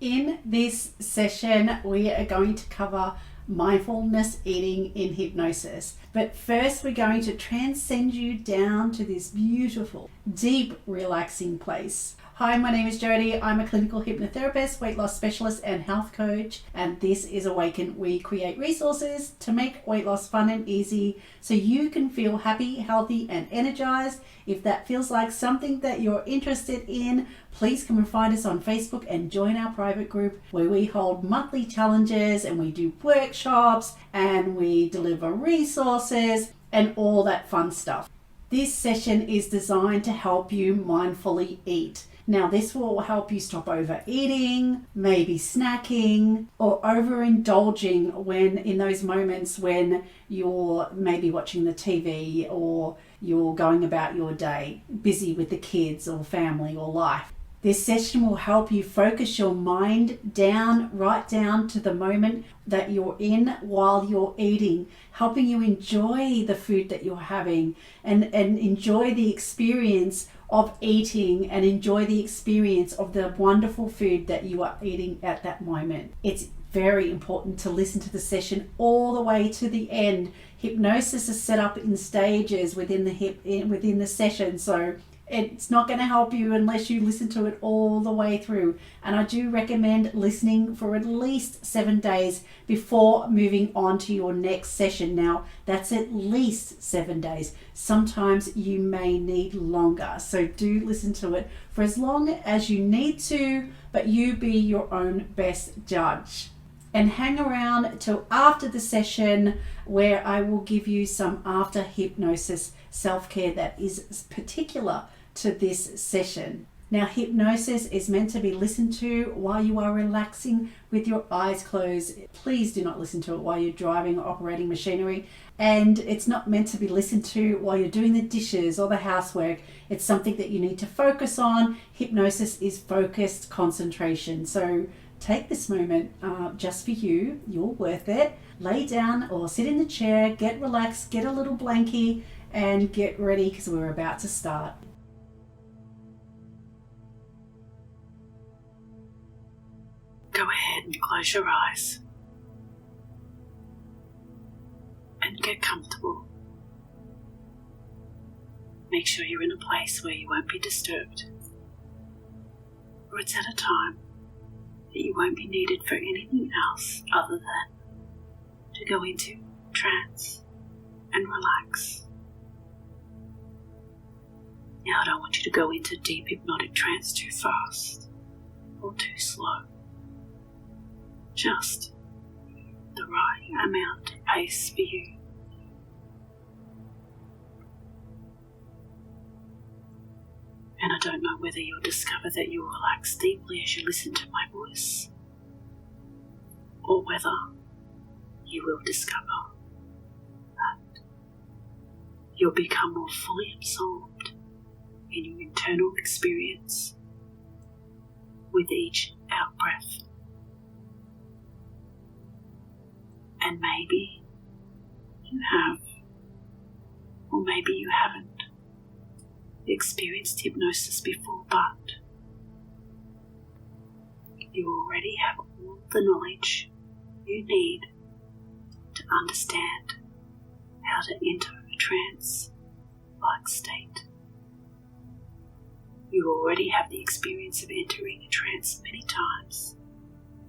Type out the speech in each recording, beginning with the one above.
In this session, we are going to cover mindfulness eating in hypnosis. But first, we're going to transcend you down to this beautiful, deep, relaxing place. Hi, my name is Jodi. I'm a clinical hypnotherapist, weight loss specialist, and health coach. And this is Awaecnan. We create resources to make weight loss fun and easy so you can feel happy, healthy, and energized. If that feels like something that you're interested in, please come and find us on Facebook and join our private group where we hold monthly challenges and we do workshops and we deliver resources and all that fun stuff. This session is designed to help you mindfully eat. Now, this will help you stop overeating, maybe snacking, or overindulging when in those moments when you're maybe watching the TV or you're going about your day, busy with the kids or family or life. This session will help you focus your mind right down to the moment that you're in while you're eating, helping you enjoy the food that you're having and enjoy the experience of eating and enjoy the experience of the wonderful food that you are eating at that moment. It's very important to listen to the session all the way to the end. Hypnosis is set up in stages within the session, so it's not going to help you unless you listen to it all the way through. And I do recommend listening for at least 7 days before moving on to your next session. Now, that's at least 7 days. Sometimes you may need longer. So do listen to it for as long as you need to, but you be your own best judge. And hang around till after the session where I will give you some after hypnosis self-care that is particular to this session. Now, hypnosis is meant to be listened to while you are relaxing with your eyes closed. Please do not listen to it while you're driving or operating machinery. And it's not meant to be listened to while you're doing the dishes or the housework. It's something that you need to focus on. Hypnosis is focused concentration. So take this moment just for you. You're worth it. Lay down or sit in the chair, get relaxed, get a little blankie, and get ready because we're about to start. Go ahead and close your eyes and get comfortable. Make sure you're in a place where you won't be disturbed, or it's at a time that you won't be needed for anything else other than to go into trance and relax. Now, I don't want you to go into deep hypnotic trance too fast or too slow. Just the right amount of pace for you. And I don't know whether you'll discover that you'll relax deeply as you listen to my voice, or whether you will discover that you'll become more fully absorbed in your internal experience with each out-breath. And maybe you have, or maybe you haven't experienced hypnosis before, but you already have all the knowledge you need to understand how to enter a trance-like state. You already have the experience of entering a trance many times,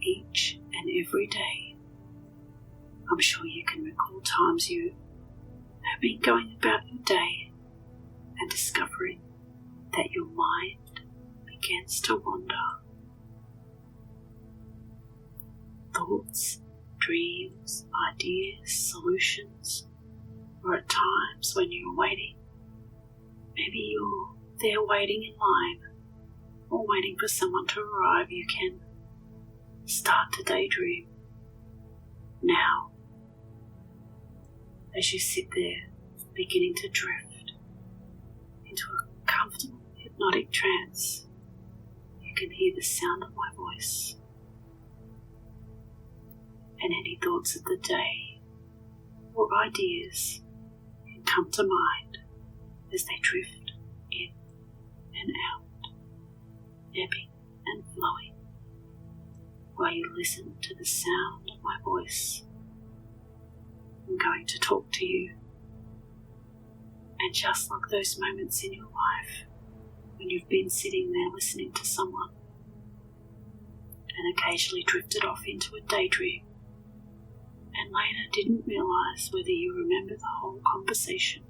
each and every day. I'm sure you can recall times you have been going about your day and discovering that your mind begins to wander. Thoughts, dreams, ideas, solutions, or at times when you're waiting. Maybe you're there waiting in line or waiting for someone to arrive. You can start to daydream. Now, as you sit there beginning to drift into a comfortable hypnotic trance, you can hear the sound of my voice, and any thoughts of the day or ideas can come to mind as they drift in and out, ebbing and flowing. while you listen to the sound of my voice. I'm going to talk to you. And just like those moments in your life when you've been sitting there listening to someone and occasionally drifted off into a daydream and later didn't realise whether you remember the whole conversation.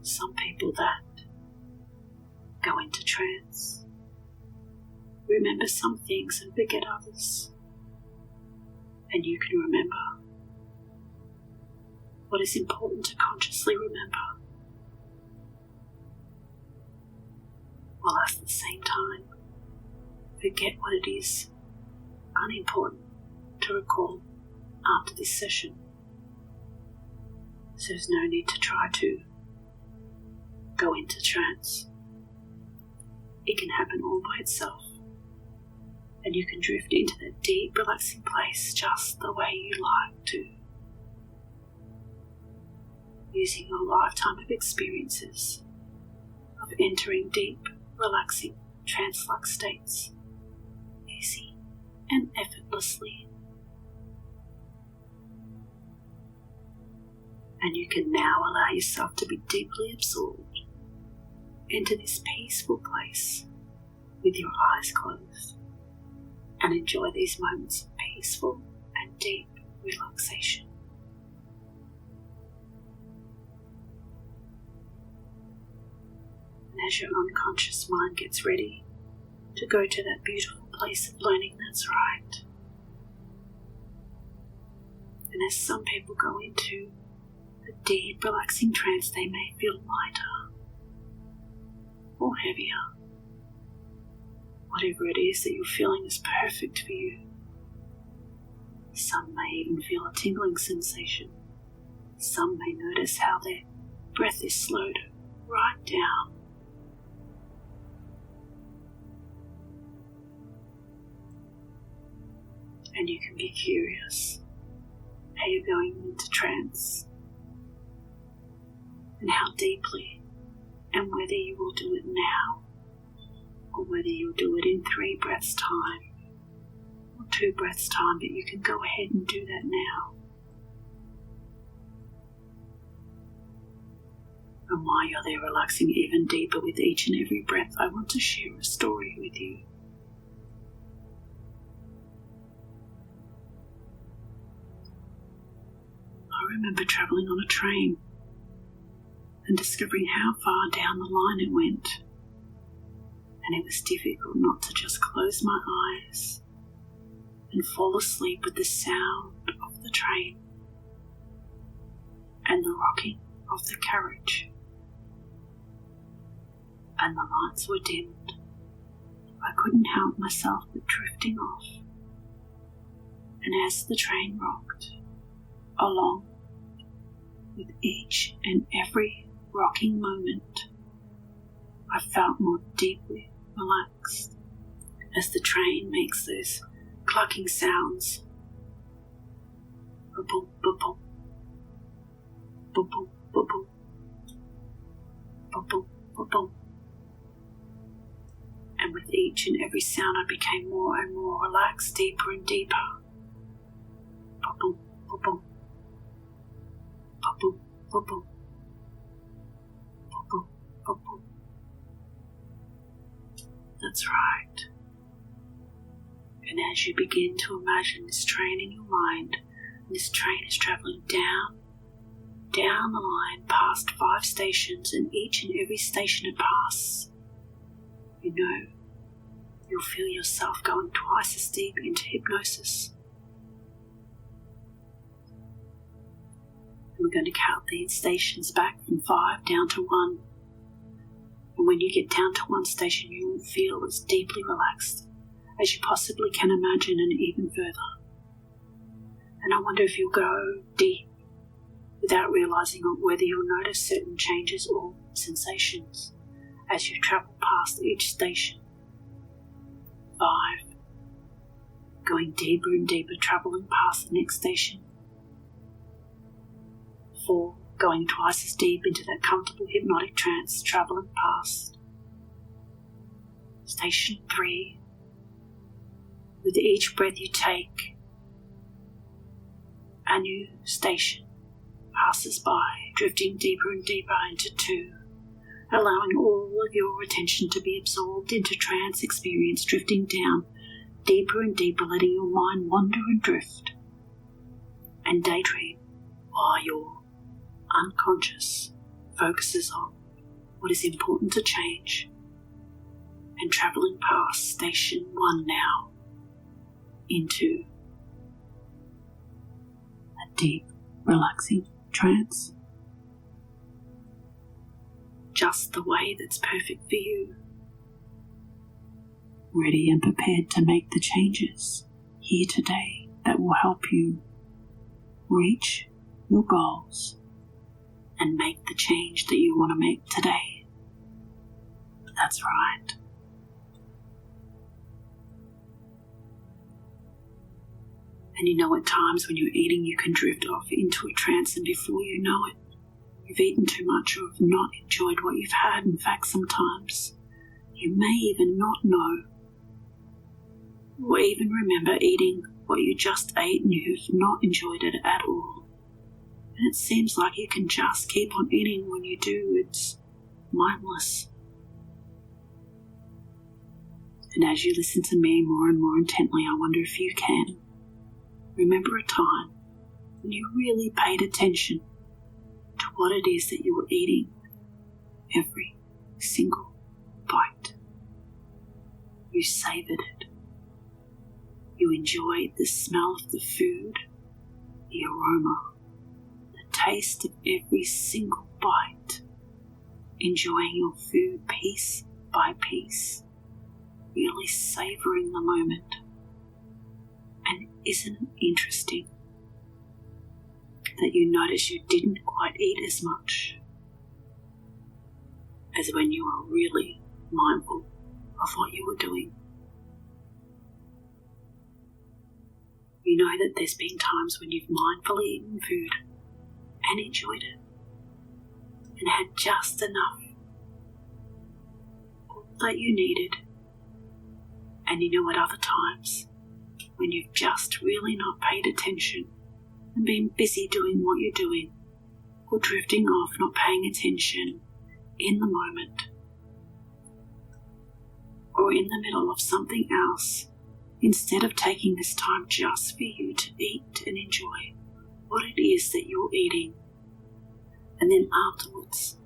Some people that go into trance remember some things and forget others. And you can remember what is important to consciously remember, while at the same time forget what it is unimportant to recall after this session. So there's no need to try to go into trance. It can happen all by itself, and you can drift into that deep, relaxing place just the way you like to, using your lifetime of experiences of entering deep, relaxing, trance-like states, easy and effortlessly. And you can now allow yourself to be deeply absorbed into this peaceful place with your eyes closed, and enjoy these moments of peaceful and deep relaxation. And as your unconscious mind gets ready to go to that beautiful place of learning that's right, and as some people go into a deep, relaxing trance, they may feel lighter or heavier. Whatever it is that you're feeling is perfect for you. Some may even feel a tingling sensation. Some may notice how their breath is slowed right down. And you can be curious how you're going into trance and how deeply, and whether you will do it now or whether you'll do it in 3 breaths time or 2 breaths time, but you can go ahead and do that now. And while you're there relaxing even deeper with each and every breath, I want to share a story with you. I remember travelling on a train and discovering how far down the line it went, and it was difficult not to just close my eyes and fall asleep with the sound of the train and the rocking of the carriage. And the lights were dimmed. I couldn't help myself but drifting off, and as the train rocked along, with each and every rocking moment, I felt more deeply relaxed as the train makes those clucking sounds. Ba-boom, ba-boom, ba-boom, ba-boom, ba-boom, ba-boom. And with each and every sound I became more and more relaxed, deeper and deeper. Ba-boom, ba-boom, ba-boom, ba-boom, ba-boom, ba-boom. That's right. And as you begin to imagine this train in your mind, this train is travelling down the line past 5 stations, and each and every station it passes, you know, you'll feel yourself going twice as deep into hypnosis. And we're going to count these stations back from 5 down to 1. And when you get down to 1 station, you will feel as deeply relaxed as you possibly can imagine, and even further. And I wonder if you'll go deep without realising whether you'll notice certain changes or sensations as you travel past each station. 5, going deeper and deeper, travelling past the next station. 4, going twice as deep into that comfortable hypnotic trance, travelling past. Station 3, With each breath you take, a new station passes by, drifting deeper and deeper into 2, allowing all of your attention to be absorbed into trance experience, drifting down deeper and deeper, letting your mind wander and drift and daydream while your unconscious focuses on what is important to change, and travelling past station 1 now into a deep, relaxing trance. Just the way that's perfect for you. Ready and prepared to make the changes here today that will help you reach your goals and make the change that you want to make today. That's right. And you know, at times when you're eating, you can drift off into a trance, and before you know it, you've eaten too much or have not enjoyed what you've had. In fact, sometimes you may even not know or even remember eating what you just ate, and you've not enjoyed it at all. And it seems like you can just keep on eating. When you do, it's mindless. And as you listen to me more and more intently, I wonder if you can remember a time when you really paid attention to what it is that you were eating every single bite. You savoured it. You enjoyed the smell of the food, the aroma, the taste of every single bite, enjoying your food piece by piece, really savouring the moment. And isn't it interesting that you notice you didn't quite eat as much as when you were really mindful of what you were doing? You know that there's been times when you've mindfully eaten food and enjoyed it and had just enough, all that you needed. And you know, at other times when you've just really not paid attention and been busy doing what you're doing, or drifting off, not paying attention in the moment, or in the middle of something else, instead of taking this time just for you to eat and enjoy what it is that you're eating. And then afterwards,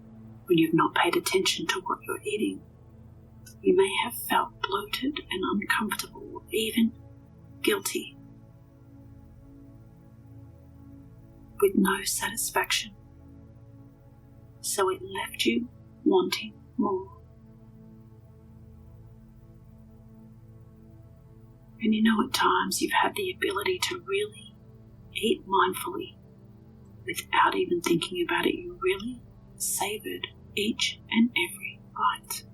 when you've not paid attention to what you're eating, you may have felt bloated and uncomfortable, or even guilty, with no satisfaction. So it left you wanting more. And you know, at times you've had the ability to really eat mindfully without even thinking about it. You really savoured each and every bite,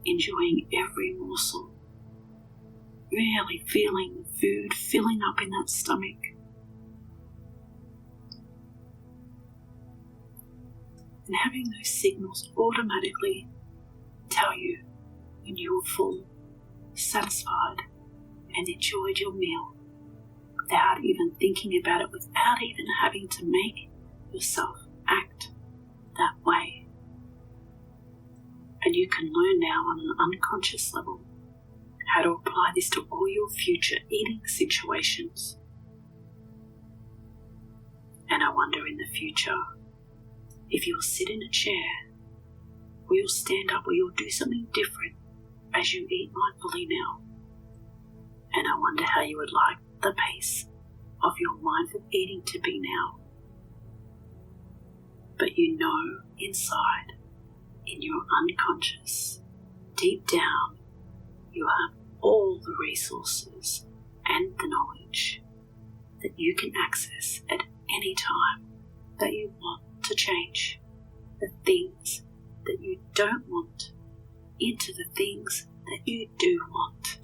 enjoying every morsel, really feeling the food filling up in that stomach. And having those signals automatically tell you when you're full, satisfied, and enjoyed your meal without even thinking about it, without even having to make yourself act that way. And you can learn now on an unconscious level how to apply this to all your future eating situations. And I wonder in the future if you'll sit in a chair, or you'll stand up, or you'll do something different as you eat mindfully now. And I wonder how you would like the pace of your mindful eating to be now. But you know inside, in your unconscious, deep down, you have all the resources and the knowledge that you can access at any time that you want to change the things that you don't want into the things that you do want.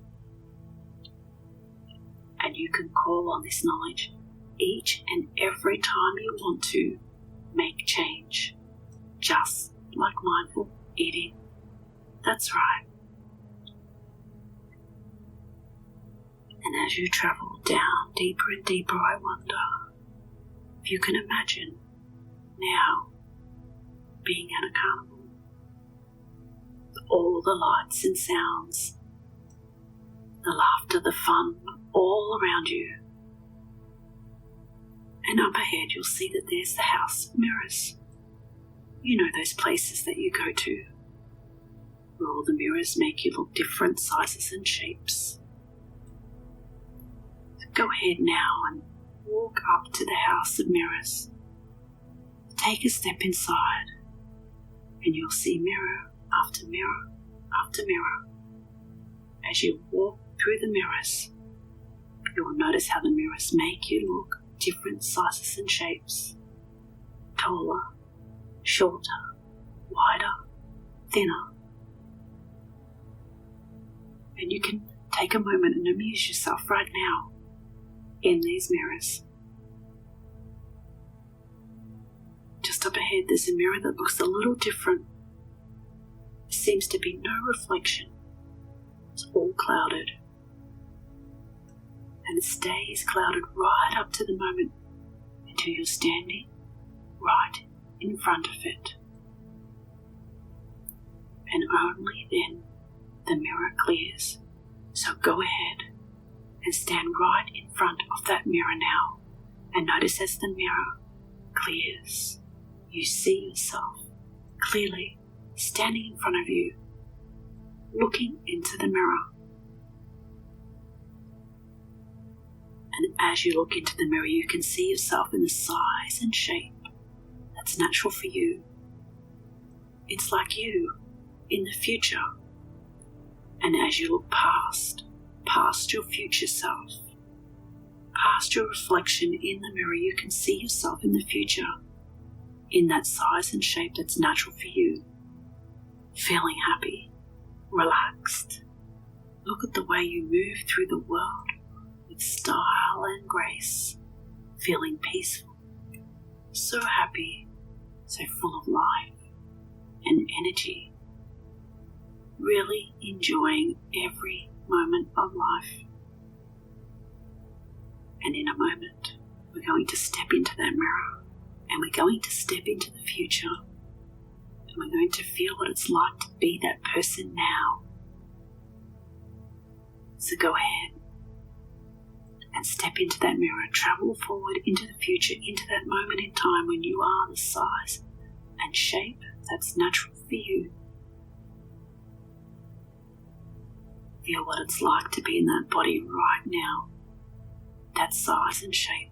And you can call on this knowledge each and every time you want to make change, just like mindful eating. That's right. as you travel down deeper and deeper, I wonder if you can imagine now being at a carnival. All the lights and sounds, the laughter, the fun, all around you. And up ahead you'll see that there's the house of mirrors. You know those places that you go to, where all the mirrors make you look different sizes and shapes. So go ahead now and walk up to the house of mirrors. Take a step inside and you'll see mirror after mirror after mirror. As you walk through the mirrors, you'll notice how the mirrors make you look different sizes and shapes. Taller, shorter, wider, thinner. And you can take a moment and amuse yourself right now in these mirrors. Just up ahead there's a mirror that looks a little different. There seems to be no reflection. It's all clouded. And it stays clouded right up to the moment until you're standing right in front of it. And only then the mirror clears. So go ahead and stand right in front of that mirror now, and notice as the mirror clears, you see yourself clearly standing in front of you, looking into the mirror. And as you look into the mirror, you can see yourself in the size and shape that's natural for you. It's like you in the future. And as you look past your future self, past your reflection in the mirror, you can see yourself in the future, in that size and shape that's natural for you, feeling happy, relaxed. Look at the way you move through the world with style and grace, feeling peaceful, so happy, so full of life and energy. Really enjoying every moment of life. And in a moment, we're going to step into that mirror, and we're going to step into the future, and we're going to feel what it's like to be that person now. So go ahead and step into that mirror, travel forward into the future, into that moment in time when you are the size and shape that's natural for you. Feel what it's like to be in that body right now, that size and shape.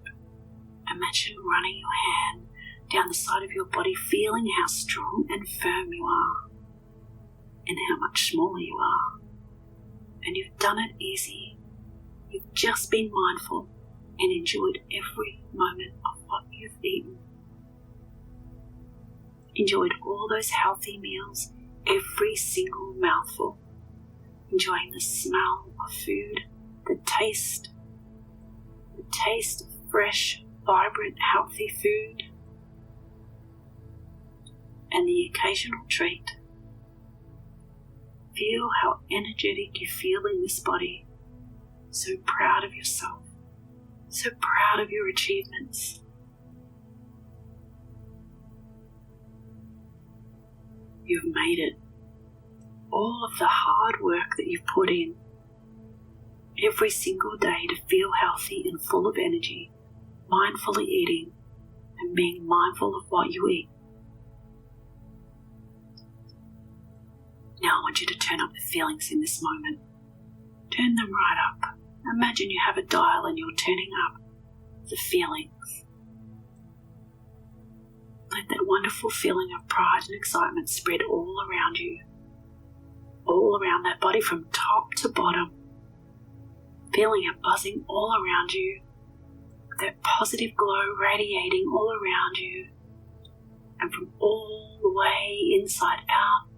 Imagine running your hand down the side of your body, feeling how strong and firm you are, and how much smaller you are. And you've done it easy. You've just been mindful and enjoyed every moment of what you've eaten. Enjoyed all those healthy meals, every single mouthful. Enjoying the smell of food, the taste of fresh, vibrant, healthy food, and the occasional treat. Feel how energetic you feel in this body, so proud of yourself, so proud of your achievements. You've made it. All of the hard work that you've put in every single day to feel healthy and full of energy, mindfully eating and being mindful of what you eat. Now I want you to turn up the feelings in this moment. Turn them right up. Imagine you have a dial and you're turning up the feelings. Let that wonderful feeling of pride and excitement spread all around you. All around that body from top to bottom, feeling it buzzing all around you, that positive glow radiating all around you, and from all the way inside out.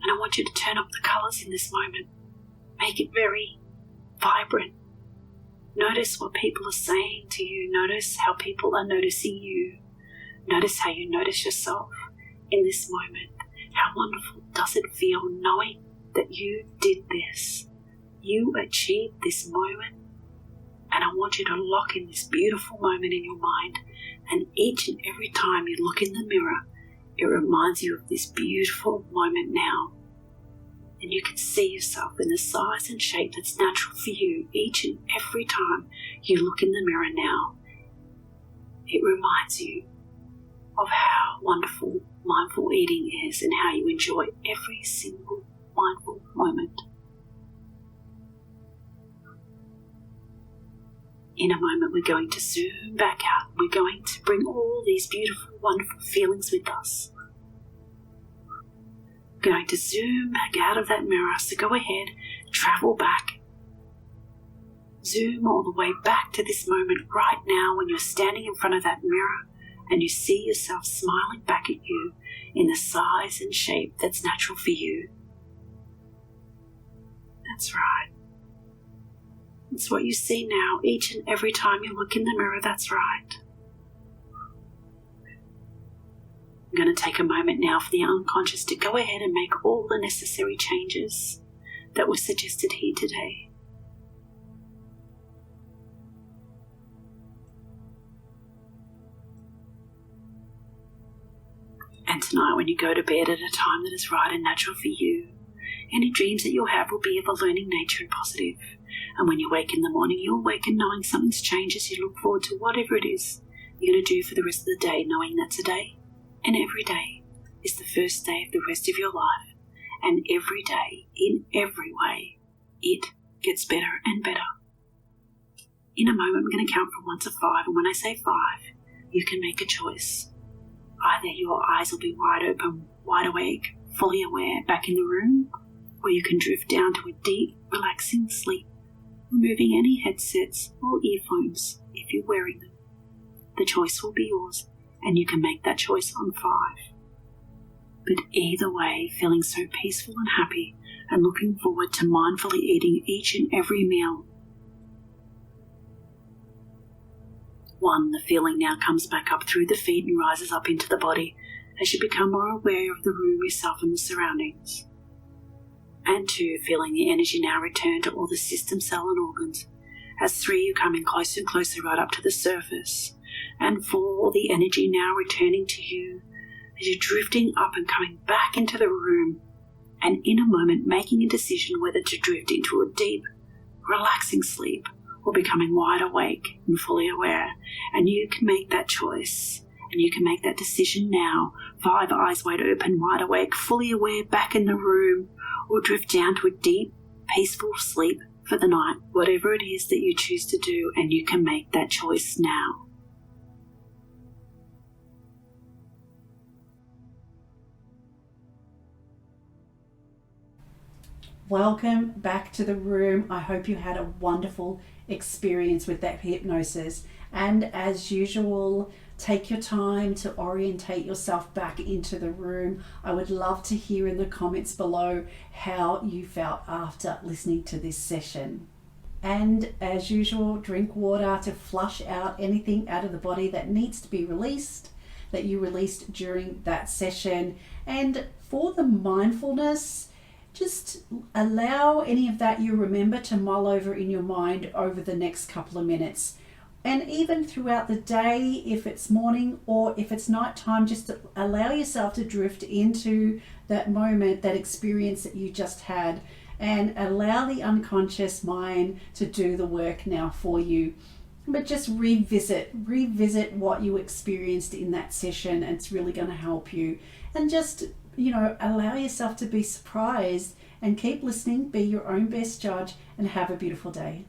And I want you to turn up the colours in this moment, make it very vibrant. Notice what people are saying to you, notice how people are noticing you, notice how you notice yourself in this moment. How wonderful does it feel knowing that you did this, You achieved this moment, and I want you to lock in this beautiful moment in your mind, and each and every time you look in the mirror, it reminds you of this beautiful moment now. And you can see yourself in the size and shape that's natural for you each and every time you look in the mirror now. It reminds you of how wonderful mindful eating is and how you enjoy every single mindful moment. In a moment, we're going to zoom back out. We're going to bring all these beautiful, wonderful feelings with us. We're going to zoom back out of that mirror. So go ahead, travel back. Zoom all the way back to this moment right now when you're standing in front of that mirror and you see yourself smiling back at you in the size and shape that's natural for you. That's right. It's what you see now each and every time you look in the mirror. That's right. I'm going to take a moment now for the unconscious to go ahead and make all the necessary changes that were suggested here today. And tonight, when you go to bed at a time that is right and natural for you, any dreams that you'll have will be of a learning nature and positive. And when you wake in the morning, you'll awaken knowing something's changed as you look forward to whatever it is you're going to do for the rest of the day, knowing that today and every day is the first day of the rest of your life. And every day, in every way, it gets better and better. In a moment, I'm going to count from 1 to 5. And when I say 5, you can make a choice. Either your eyes will be wide open, wide awake, fully aware, back in the room, or you can drift down to a deep, relaxing sleep, removing any headsets or earphones if you're wearing them. The choice will be yours, and you can make that choice on 5. But either way, feeling so peaceful and happy and looking forward to mindfully eating each and every meal. 1, the feeling now comes back up through the feet and rises up into the body as you become more aware of the room, yourself, and the surroundings. And 2, feeling the energy now return to all the system, cell, and organs. As 3, you're coming closer and closer right up to the surface. And 4, the energy now returning to you as you're drifting up and coming back into the room, and in a moment making a decision whether to drift into a deep, relaxing sleep or becoming wide awake and fully aware. And you can make that choice, and you can make that decision now. 5, eyes wide open, wide awake, fully aware, back in the room, or drift down to a deep, peaceful sleep for the night. Whatever it is that you choose to do, and you can make that choice now. Welcome back to the room. I hope you had a wonderful experience with that hypnosis. And as usual, take your time to orientate yourself back into the room. I would love to hear in the comments below how you felt after listening to this session. And as usual, drink water to flush out anything out of the body that needs to be released, that you released during that session. And for the mindfulness, just allow any of that you remember to mull over in your mind over the next couple of minutes. And even throughout the day, if it's morning or if it's nighttime, just allow yourself to drift into that moment, that experience that you just had, and allow the unconscious mind to do the work now for you. But just revisit what you experienced in that session, and it's really going to help you. And just, allow yourself to be surprised and keep listening, be your own best judge, and have a beautiful day.